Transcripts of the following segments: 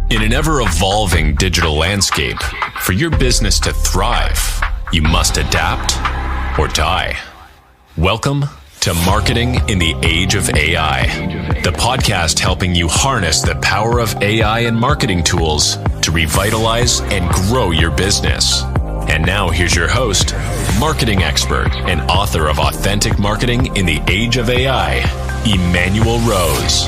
In an ever-evolving digital landscape, for your business to thrive, you must adapt or die. Welcome to Marketing in the Age of AI, the podcast helping you harness the power of AI and marketing tools to revitalize and grow your business. And now here's your host, marketing expert and author of Authentic Marketing in the Age of AI, Emanuel Rose.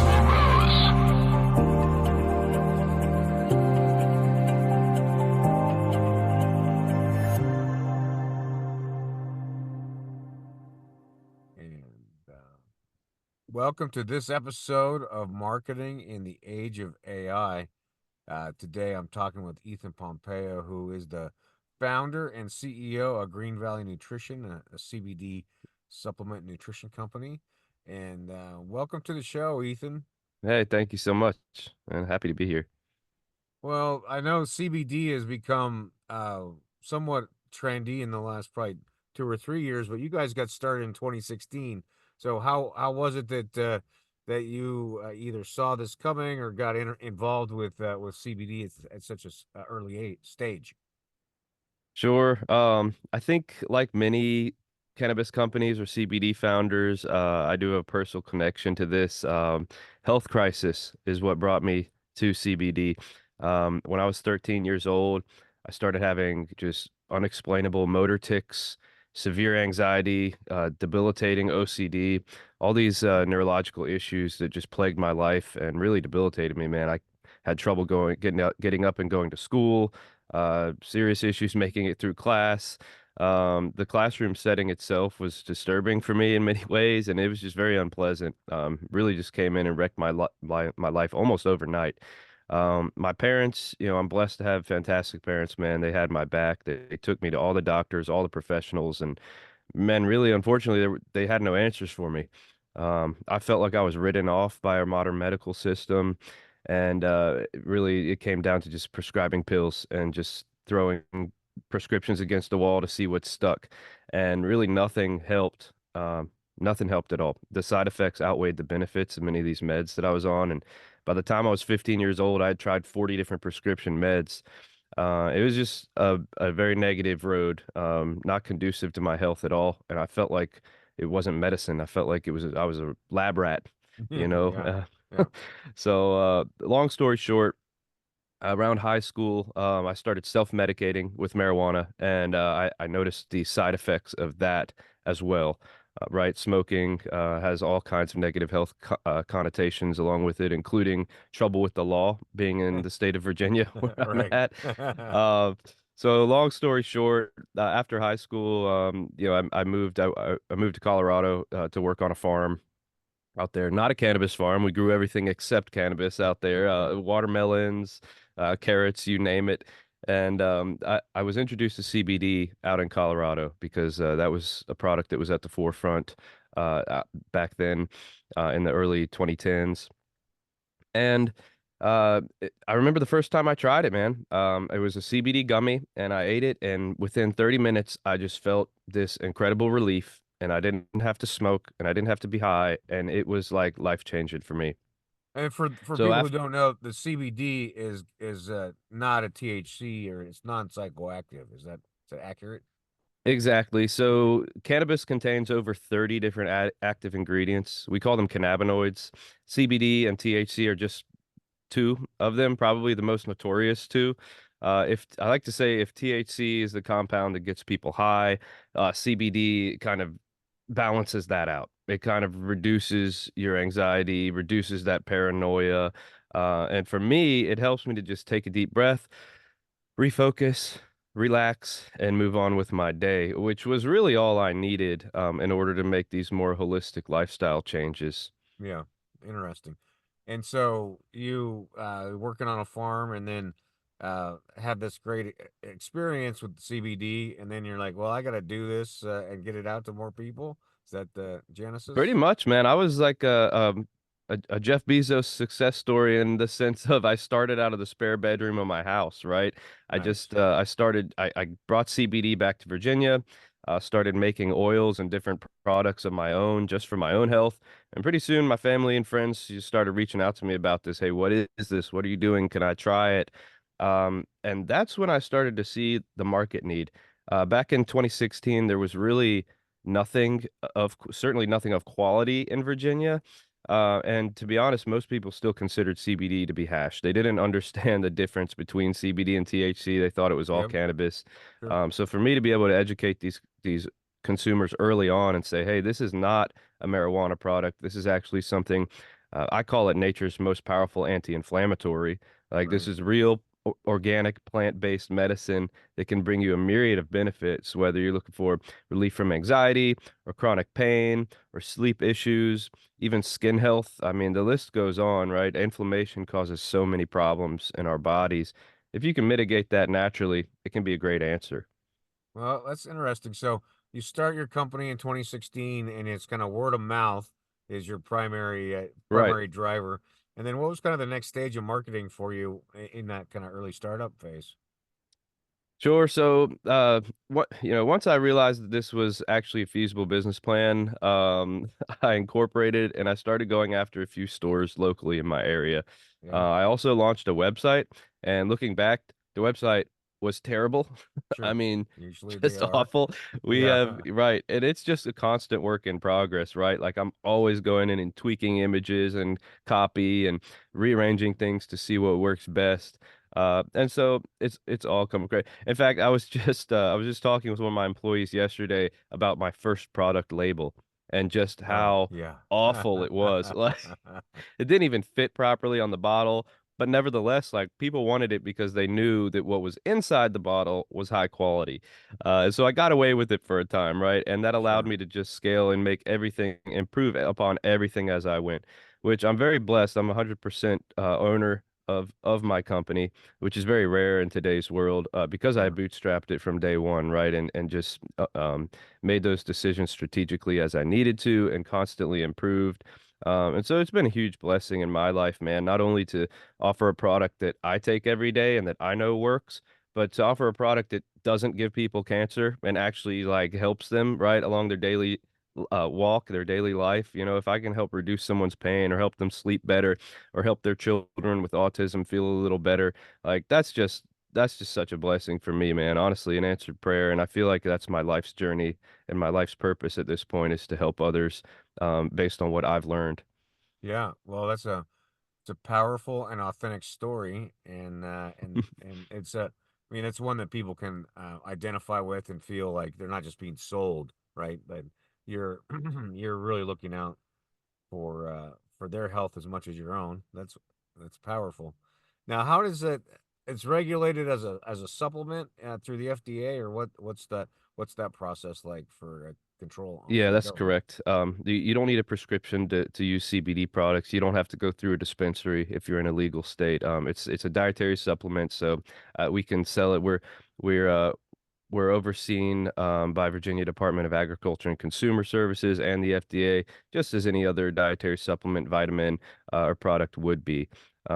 Welcome to this episode of Marketing in the Age of AI. Today I'm talking with Ethan Pompeo, who is the founder and CEO of Green Valley Nutrition, a CBD supplement nutrition company. And welcome to the show, Ethan. Hey, thank you so much. I'm happy to be here. Well, I know CBD has become somewhat trendy in the last probably 2 or 3 years, but you guys got started in 2016. So how was it that that you either saw this coming or got involved with CBD at such a early stage? Sure. I think like many cannabis companies or CBD founders, I do have a personal connection to this. Health crisis is what brought me to CBD. When I was 13 years old, I started having just unexplainable motor tics, severe anxiety, debilitating OCD, all these neurological issues that just plagued my life and really debilitated me, man. I had trouble getting up and going to school, serious issues making it through class. The classroom setting itself was disturbing for me in many ways, and it was just very unpleasant. Really just came in and wrecked my life almost overnight. My parents, I'm blessed to have fantastic parents, man. They had my back. They took me to all the doctors, all the professionals, and man, really, unfortunately, they had no answers for me. I felt like I was written off by our modern medical system, and really, it came down to just prescribing pills and just throwing prescriptions against the wall to see what stuck, and really nothing helped. Nothing helped at all. The side effects outweighed the benefits of many of these meds that I was on, and by the time I was 15 years old, I had tried 40 different prescription meds. It was just a very negative road, not conducive to my health at all. And I felt like it wasn't medicine. I felt like I was a lab rat, you know? Yeah, yeah. So, long story short, around high school, I started self-medicating with marijuana, and I noticed the side effects of that as well. Right, smoking has all kinds of negative health connotations along with it, including trouble with the law, being in the state of Virginia where I'm Right. at. Uh, so, long story short, after high school, I moved. I moved to Colorado to work on a farm out there. Not a cannabis farm. We grew everything except cannabis out there. Watermelons, carrots, you name it. And I was introduced to CBD out in Colorado because that was a product that was at the forefront back then in the early 2010s. And I remember the first time I tried it, man. It was a CBD gummy, and I ate it, and within 30 minutes, I just felt this incredible relief, and I didn't have to smoke, and I didn't have to be high, and it was like life changing for me. And for So people who after don't know, the CBD is not a THC or it's non-psychoactive. Is that accurate? Exactly. So cannabis contains over 30 different active ingredients. We call them cannabinoids. CBD and THC are just two of them, probably the most notorious two. If I like to say, if THC is the compound that gets people high, CBD kind of balances that out. It kind of reduces your anxiety, reduces that paranoia. And for me, it helps me to just take a deep breath, refocus, relax, and move on with my day, which was really all I needed in order to make these more holistic lifestyle changes. Yeah, interesting. And so you working on a farm and then have this great experience with CBD, and then you're like, well, I got to do this and get it out to more people. Is that the Pretty genesis? much, man. I was like a Jeff Bezos success story in the sense of I started out of the spare bedroom of my house, right? Nice. I brought CBD back to Virginia. started making oils and different products of my own just for my own health. And pretty soon, my family and friends just started reaching out to me about this. Hey, what is this? What are you doing? Can I try it? And that's when I started to see the market need. Back in 2016, there was really nothing certainly nothing of quality in Virginia. And to be honest, most people still considered CBD to be hash. They didn't understand the difference between CBD and THC. They thought it was all Yep. cannabis. Sure. So for me to be able to educate these consumers early on and say, hey, this is not a marijuana product. This is actually something I call it nature's most powerful anti-inflammatory. Like this Right. is real organic plant-based medicine that can bring you a myriad of benefits, whether you're looking for relief from anxiety or chronic pain or sleep issues, even skin health. I mean, the list goes on, right? Inflammation causes so many problems in our bodies. If you can mitigate that naturally, it can be a great answer. Well, that's interesting. So you start your company in 2016, and it's kind of word of mouth is your Right. primary driver. And then what was kind of the next stage of marketing for you in that kind of early startup phase? Sure. So, once I realized that this was actually a feasible business plan, I incorporated and I started going after a few stores locally in my area. Yeah, I also launched a website, and looking back, the website was terrible. I sure. mean, Usually they just are. awful. We Yeah, have, right, and it's just a constant work in progress, right? Like I'm always going in and tweaking images and copy and rearranging things to see what works best. And so it's all coming great. In fact, I was just talking with one of my employees yesterday about my first product label and just oh, how yeah. awful it was. Like it didn't even fit properly on the bottle, but nevertheless, like people wanted it because they knew that what was inside the bottle was high quality. And so I got away with it for a time, right? And that allowed Sure. me to just scale and make everything improve upon everything as I went, which I'm very blessed. I'm 100% owner of my company, which is very rare in today's world because I Sure. bootstrapped it from day one, right? And just made those decisions strategically as I needed to and constantly improved. And so it's been a huge blessing in my life, man, not only to offer a product that I take every day and that I know works, but to offer a product that doesn't give people cancer and actually like helps them right along their daily walk, their daily life. You know, if I can help reduce someone's pain or help them sleep better or help their children with autism feel a little better, like that's just such a blessing for me, man. Honestly, an answered prayer, and I feel like that's my life's journey and my life's purpose at this point is to help others based on what I've learned. Yeah. Well, it's a powerful and authentic story, and it's a, I mean, it's one that people can identify with and feel like they're not just being sold, right? But you're you're really looking out for their health as much as your own. That's powerful. Now, how does it? It's regulated as a supplement through the FDA, or what's that process like for control Yeah, for the that's government? correct. You don't need a prescription to use CBD products. You don't have to go through a dispensary if you're in a legal state. It's a dietary supplement, so we can sell it. We're we're overseen by Virginia Department of Agriculture and Consumer Services and the FDA, just as any other dietary supplement, vitamin, or product would be.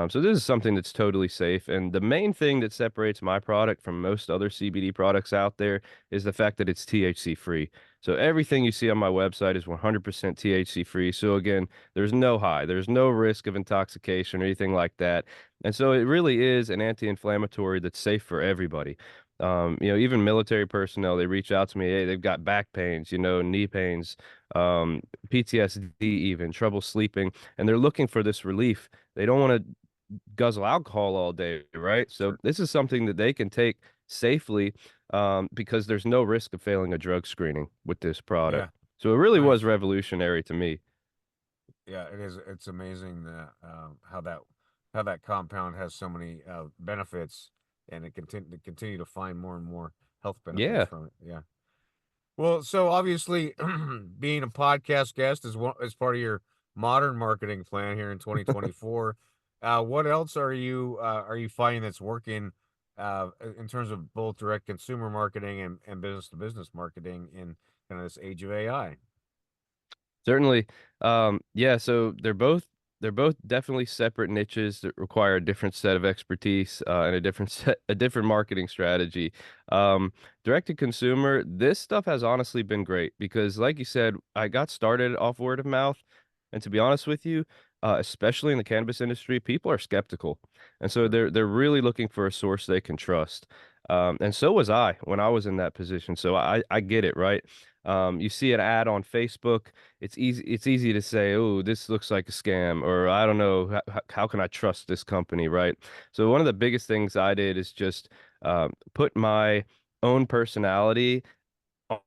So this is something that's totally safe. And the main thing that separates my product from most other CBD products out there is the fact that it's THC free. So everything you see on my website is 100% THC free. So again, there's no high, there's no risk of intoxication or anything like that. And so it really is an anti-inflammatory that's safe for everybody. Even military personnel, they reach out to me, hey, they've got back pains, knee pains, PTSD, even trouble sleeping, and they're looking for this relief. They don't want to guzzle alcohol all day, right? So Sure. this is something that they can take safely, because there's no risk of failing a drug screening with this product. Yeah. So it really was Nice. revolutionary to me. Yeah, it is. It's amazing that how that compound has so many benefits, and it continue to find more and more health benefits Yeah. from it. Yeah. Well, so obviously, being a podcast guest is part of your modern marketing plan here in 2024. What else are you finding that's working in terms of both direct consumer marketing and business to business marketing in kind of this age of AI? Certainly. Yeah, so they're both definitely separate niches that require a different set of expertise and a different marketing strategy. Direct to consumer, this stuff has honestly been great because, like you said, I got started off word of mouth, and to be honest with you, especially in the cannabis industry, people are skeptical, and so Sure. they're really looking for a source they can trust. And so was I when I was in that position. So I get it, right? You see an ad on Facebook, it's easy to say, oh, this looks like a scam, or I don't know, how can I trust this company, right? So one of the biggest things I did is just put my own personality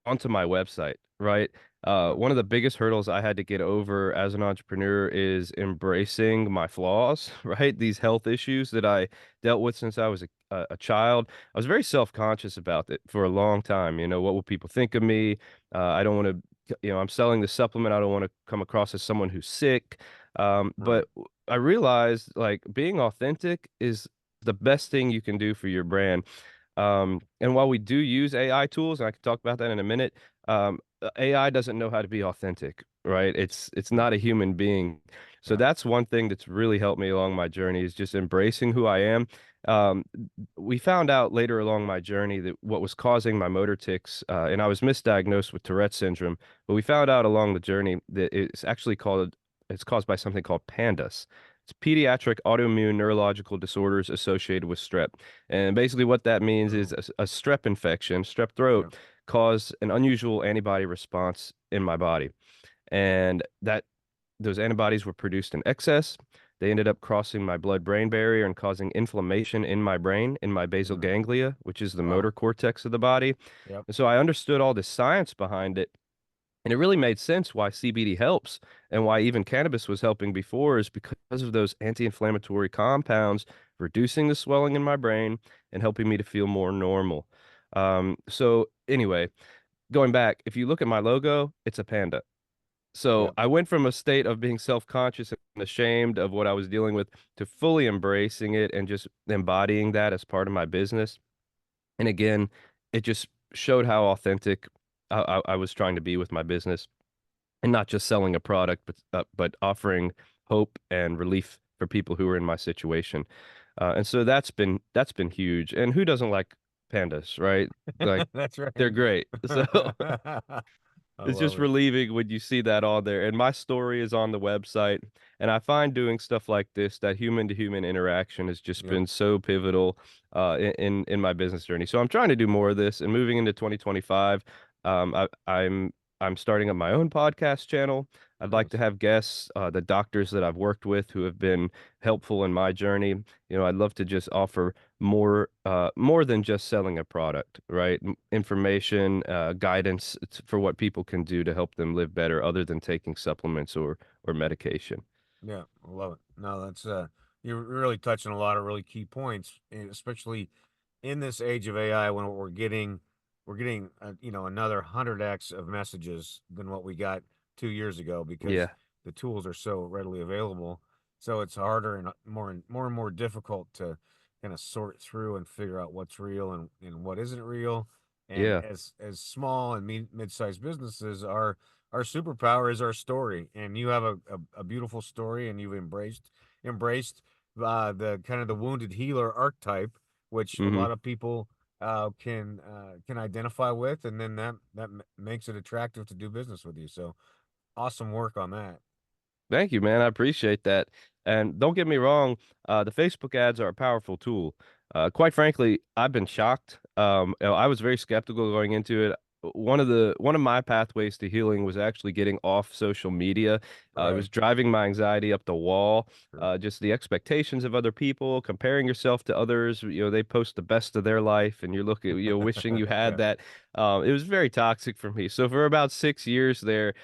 onto my website, right? Yep. One of the biggest hurdles I had to get over as an entrepreneur is embracing my flaws, right? These health issues that I dealt with since I was a child. I was very self-conscious about it for a long time. What will people think of me? I don't want to, I'm selling the supplement. I don't want to come across as someone who's sick. Right. But I realized like being authentic is the best thing you can do for your brand. And while we do use AI tools, and I can talk about that in a minute, AI doesn't know how to be authentic, right? It's Right. not a human being. So Yeah. that's one thing that's really helped me along my journey is just embracing who I am. Um, we found out later along my journey that what was causing my motor tics, and I was misdiagnosed with Tourette syndrome, but we found out along the journey that it's caused by something called PANDAS. It's pediatric autoimmune neurological disorders associated with strep. And basically, what that means is Oh. a strep infection, strep throat, Yeah. caused an unusual antibody response in my body. And those antibodies were produced in excess. They ended up crossing my blood-brain barrier and causing inflammation in my brain, in my basal Mm. ganglia, which is the Wow. motor cortex of the body. Yep. And so I understood all the science behind it. And it really made sense why CBD helps and why even cannabis was helping before is because of those anti-inflammatory compounds reducing the swelling in my brain and helping me to feel more normal. So anyway, going back, if you look at my logo, it's a panda. So Yep. I went from a state of being self-conscious and ashamed of what I was dealing with to fully embracing it and just embodying that as part of my business. And again, it just showed how authentic I was trying to be with my business and not just selling a product, but offering hope and relief for people who are in my situation. And so that's been huge. And who doesn't like pandas, right? Like That's they're right. great. So I it's just love it. relieving when you see that on there. And my story is on the website. And I find doing stuff like this, that human to human interaction has just Yep. been so pivotal in my business journey. So I'm trying to do more of this and moving into 2025. I'm starting up my own podcast channel. I'd like to Nice. have guests, the doctors that I've worked with who have been helpful in my journey. I'd love to just offer more than just selling a product, right? Information, guidance for what people can do to help them live better other than taking supplements or medication. Yeah, I love it. No, that's you're really touching a lot of really key points, especially in this age of AI when we're getting another 100x of messages than what we got 2 years ago because Yeah. the tools are so readily available. So it's harder and more difficult to kind of sort through and figure out what's real and what isn't real. And Yeah. as small and mid-sized businesses, our superpower is our story. And you have a beautiful story, and you've embraced the kind of the wounded healer archetype, which a Hmm. lot of people can identify with, and then makes it attractive to do business with you. So awesome work on that. Thank you, man. I appreciate that. And don't get me wrong, the Facebook ads are a powerful tool. Quite frankly, I've been shocked. I was very skeptical going into it. One of my pathways to healing was actually getting off social media. It Right. was driving my anxiety up the wall. Sure. Just the expectations of other people, comparing yourself to others. They post the best of their life, and you're looking, wishing you had Yeah. that. It was very toxic for me. So for about 6 years there,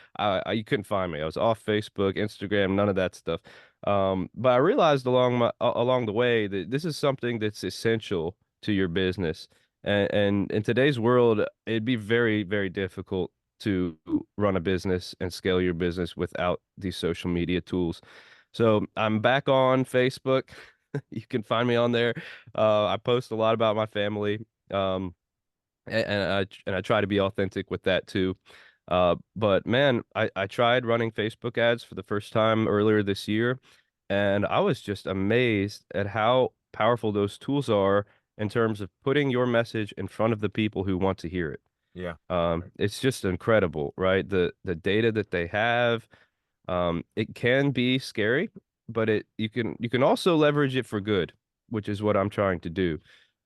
you couldn't find me. I was off Facebook, Instagram, none of that stuff. But I realized along the way that this is something that's essential to your business. And in today's world, it'd be very, very difficult to run a business and scale your business without these social media tools. So I'm back on Facebook. You can find me on there. I post a lot about my family. And I try to be authentic with that too. But man, I tried running Facebook ads for the first time earlier this year, And I was just amazed at how powerful those tools are in terms of putting your message in front of the people who want to hear it. Yeah. Right. It's just incredible, right? The data that they have, it can be scary, but you can also leverage it for good, which is what I'm trying to do.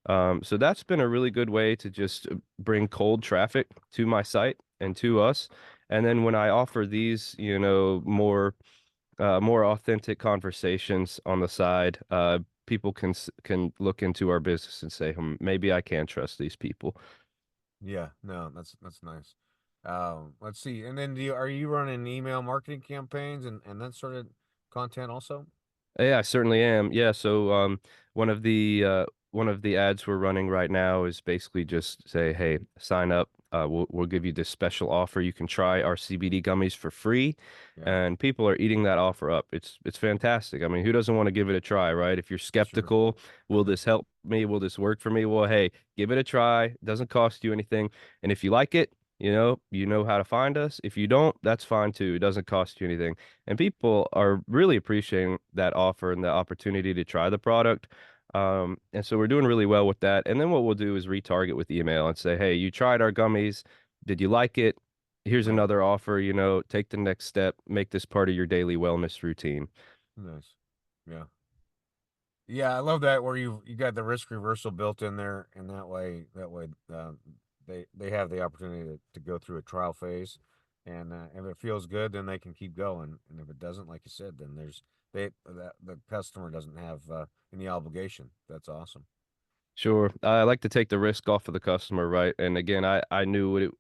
So that's been a really good way to just bring cold traffic to my site and to us. And then when I offer these, more authentic conversations on the side, people can look into our business and say, maybe I can trust these people. Yeah. No, that's nice. Let's see. And then are you running email marketing campaigns and that sort of content also? Yeah, I certainly am. Yeah, so one of the ads we're running right now is basically just say, hey, sign up. We'll give you this special offer. You can try our CBD gummies for free, Yeah. and people are eating that offer up. It's fantastic. I mean, who doesn't want to give it a try, right? If you're Sure. skeptical, will this help me? Will this work for me? Well, hey, give it a try. It doesn't cost you anything, and if you like it, you know how to find us. If you don't, that's fine too. It doesn't cost you anything. And people are really appreciating that offer and the opportunity to try the product. And so we're doing really well with that. And then what we'll do is retarget with email and say, hey, you tried our gummies. Did you like it? Here's Right. another offer, take the next step, make this part of your daily wellness routine. Nice. Yeah. Yeah, I love that where you got the risk reversal built in there, and that way they have the opportunity to go through a trial phase, and if it feels good, then they can keep going, and if it doesn't, like you said, then the customer doesn't have any obligation. That's awesome. Sure. I like to take the risk off of the customer, right? And again, I know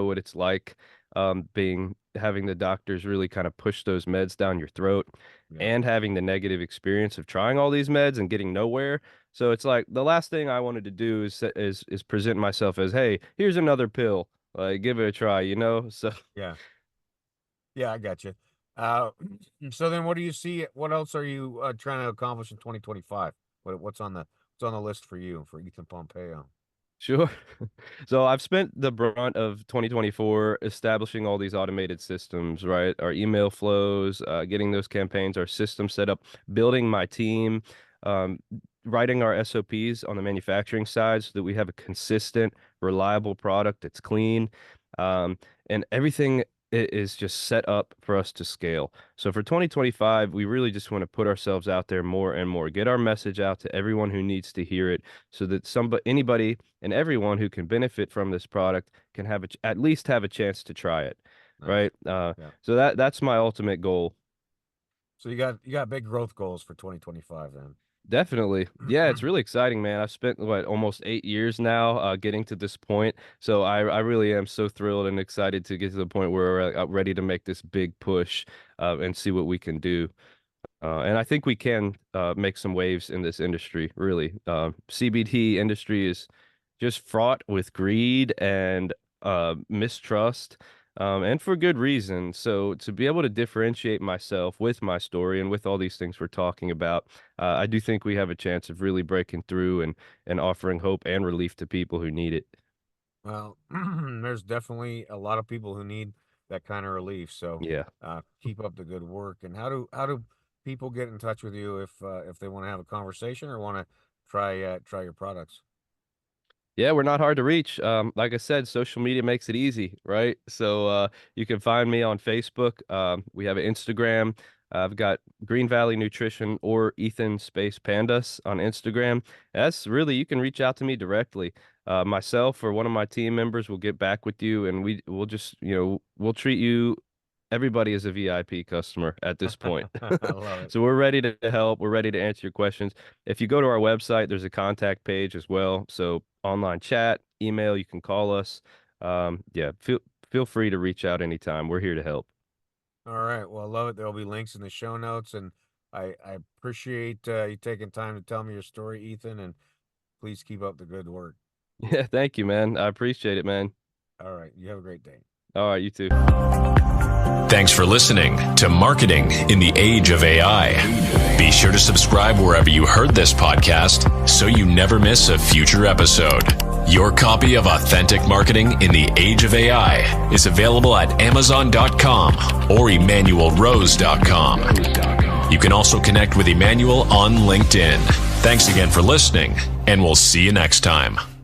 what it's like, having the doctors really kind of push those meds down your throat Yeah. and having the negative experience of trying all these meds and getting nowhere. So it's like the last thing I wanted to do is present myself as, hey, here's another pill. Like, give it a try. So Yeah. Yeah, I got you. Uh, so then, what do you see? What else are you trying to accomplish in 2025? What's on the list for you for Ethan Pompeo? sure. So I've spent the brunt of 2024 establishing all these automated systems, right? Our email flows, getting those campaigns, our system set up, building my team, um, writing our SOPs on the manufacturing side so that we have a consistent, reliable product that's clean. Um, and everything is just set up for us to scale. So for 2025, we really just want to put ourselves out there more and more, get our message out to everyone who needs to hear it so that anybody and everyone who can benefit from this product can at least have a chance to try it, Nice. right? Yeah. So that's my ultimate goal. So you got big growth goals for 2025 Definitely. Yeah, it's then. really exciting, man. I've spent almost 8 years now getting to this point. So I really am so thrilled and excited to get to the point where we're ready to make this big push and see what we can do. And I think we can make some waves in this industry, really. CBD industry is just fraught with greed and mistrust, and for good reason. So to be able to differentiate myself with my story and with all these things we're talking about, I do think we have a chance of really breaking through and offering hope and relief to people who need it. Well, there's definitely a lot of people who need that kind of relief. So Yeah. keep up the good work. And how do people get in touch with you if they want to have a conversation or want to try your products? Yeah, we're not hard to reach. Like I said, social media makes it easy, right? So you can find me on Facebook. We have an Instagram. I've got Green Valley Nutrition or Ethan Space Pandas on Instagram. That's really, you can reach out to me directly. Myself or one of my team members will get back with you, and we'll just, we'll treat you everybody is a VIP customer at this point. I love it. So we're ready to help. We're ready to answer your questions. If you go to our website, there's a contact page as well. So online chat, email, you can call us. Yeah, feel free to reach out anytime. We're here to help. All right. Well, I love it. There'll be links in the show notes, and I appreciate you taking time to tell me your story, Ethan. And please keep up the good work. Yeah, thank you, man. I appreciate it, man. All right. You have a great day. All right, you too. Thanks for listening to Marketing in the Age of AI. Be sure to subscribe wherever you heard this podcast so you never miss a future episode. Your copy of Authentic Marketing in the Age of AI is available at Amazon.com or EmanuelRose.com. You can also connect with Emanuel on LinkedIn. Thanks again for listening, and we'll see you next time.